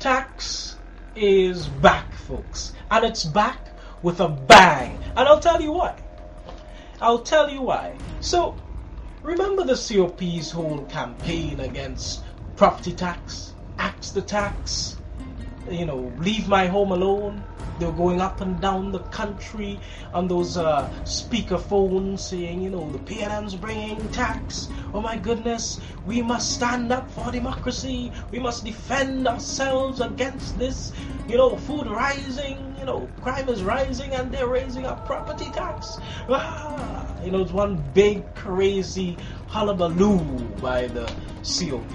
tax is back, folks, and it's back with a bang. And I'll tell you why. So, remember the COP's whole campaign against property tax, axe the tax, leave my home alone. They were going up and down the country on those speaker phones saying, the PNM's bringing tax. Oh my goodness, we must stand up for democracy. We must defend ourselves against this, food rising, crime is rising and they're raising our property tax. It's one big crazy hullabaloo by the COP.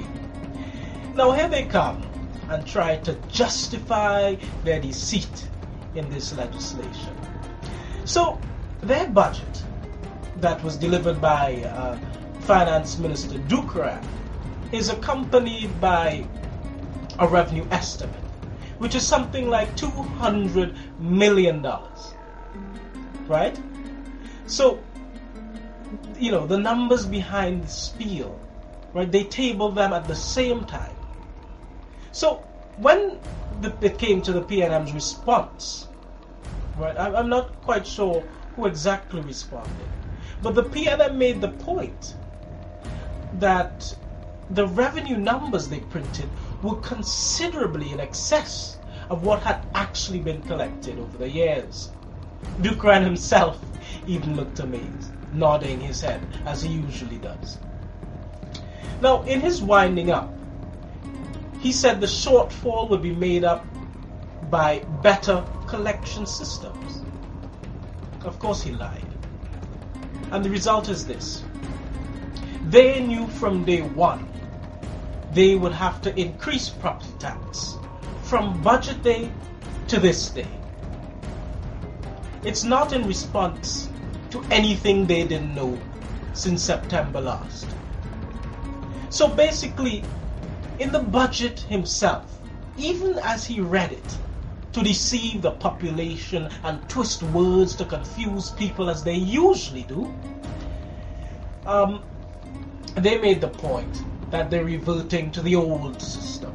Now here they come and try to justify their deceit in this legislation. So their budget that was delivered by Finance Minister Dukran is accompanied by a revenue estimate, which is something like $200 million, right? So, the numbers behind the spiel, right, they table them at the same time. So when it came to the PNM's response, right, I'm not quite sure who exactly responded, but the PNM made the point that the revenue numbers they printed were considerably in excess of what had actually been collected over the years. Dukran himself even looked amazed, nodding his head as he usually does. Now, in his winding up, he said the shortfall would be made up by better collection systems. Of course he lied. And the result is this. They knew from day one they would have to increase property tax from budget day to this day. It's not in response to anything they didn't know since September last. So basically, in the budget himself, even as he read it to deceive the population and twist words to confuse people as they usually do, they made the point that they're reverting to the old system,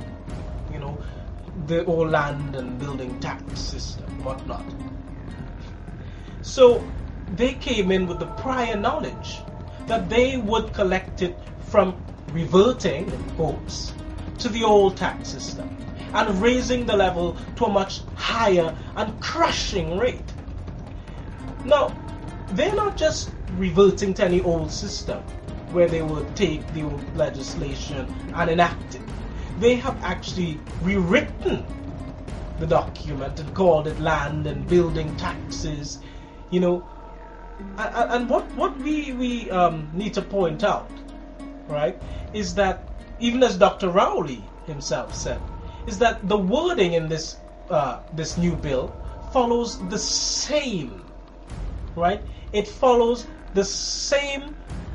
the old land and building tax system, whatnot. So they came in with the prior knowledge that they would collect it from reverting, in quotes, to the old tax system and raising the level to a much higher and crushing rate. Now, they're not just reverting to any old system where they would take the old legislation and enact it. They have actually rewritten the document and called it land and building taxes, and what we need to point out, right, is that even as Dr. Rowley himself said, is that the wording in this new bill follows the same, right? It follows the same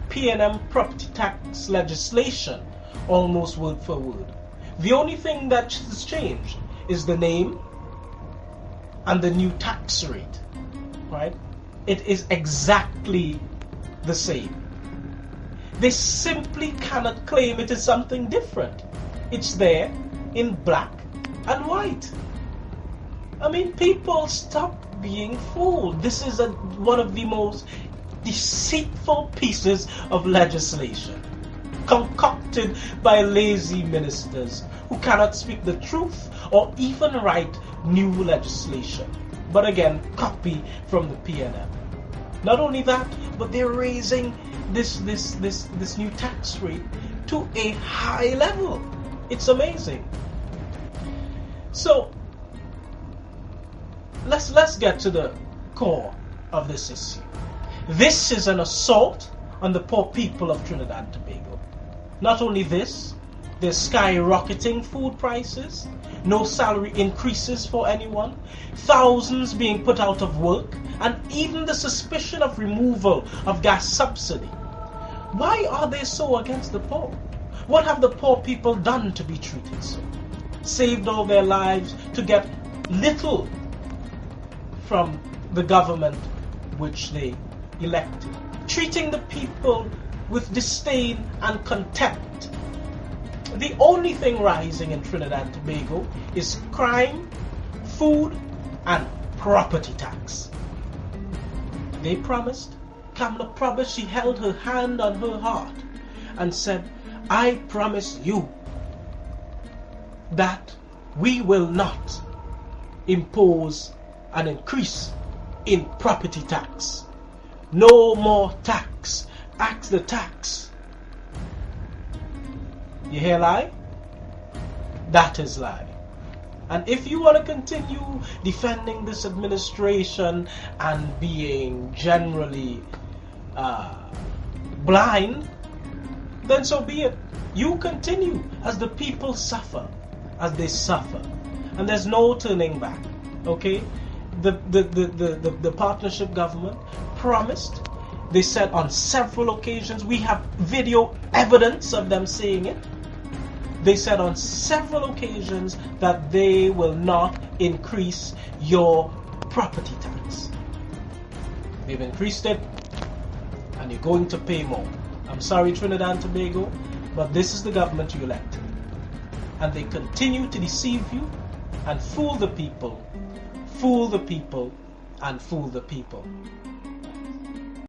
PNM property tax legislation, almost word for word. The only thing that has changed is the name and the new tax rate, right? It is exactly the same. They simply cannot claim it is something different. It's there in black and white. I mean, people, stop being fooled. This is one of the most deceitful pieces of legislation concocted by lazy ministers who cannot speak the truth or even write new legislation, but again copy from the PNM. Not only that, but they're raising this new tax rate to a high level. It's amazing. So let's get to the core of this issue. This is an assault on the poor people of Trinidad and Tobago. Not only this, there's skyrocketing food prices, no salary increases for anyone, thousands being put out of work, and even the suspicion of removal of gas subsidy. Why are they so against the poor? What have the poor people done to be treated so? Saved all their lives to get little from the government which they elected, treating the people with disdain and contempt. the only thing rising in Trinidad and Tobago is crime, food, and property tax. They promised, Kamala promised, she held her hand on her heart and said, I promise you that we will not impose an increase in property tax. No more tax. Axe the tax. You hear lie? That is lie. And if you want to continue defending this administration and being generally blind, then so be it. You continue as the people suffer, as they suffer. And there's no turning back. Okay? The partnership government promised. They said on several occasions, we have video evidence of them saying it. They said on several occasions that they will not increase your property tax. They've increased it, and you're going to pay more. I'm sorry, Trinidad and Tobago, but this is the government you elected. And they continue to deceive you and fool the people, and fool the people.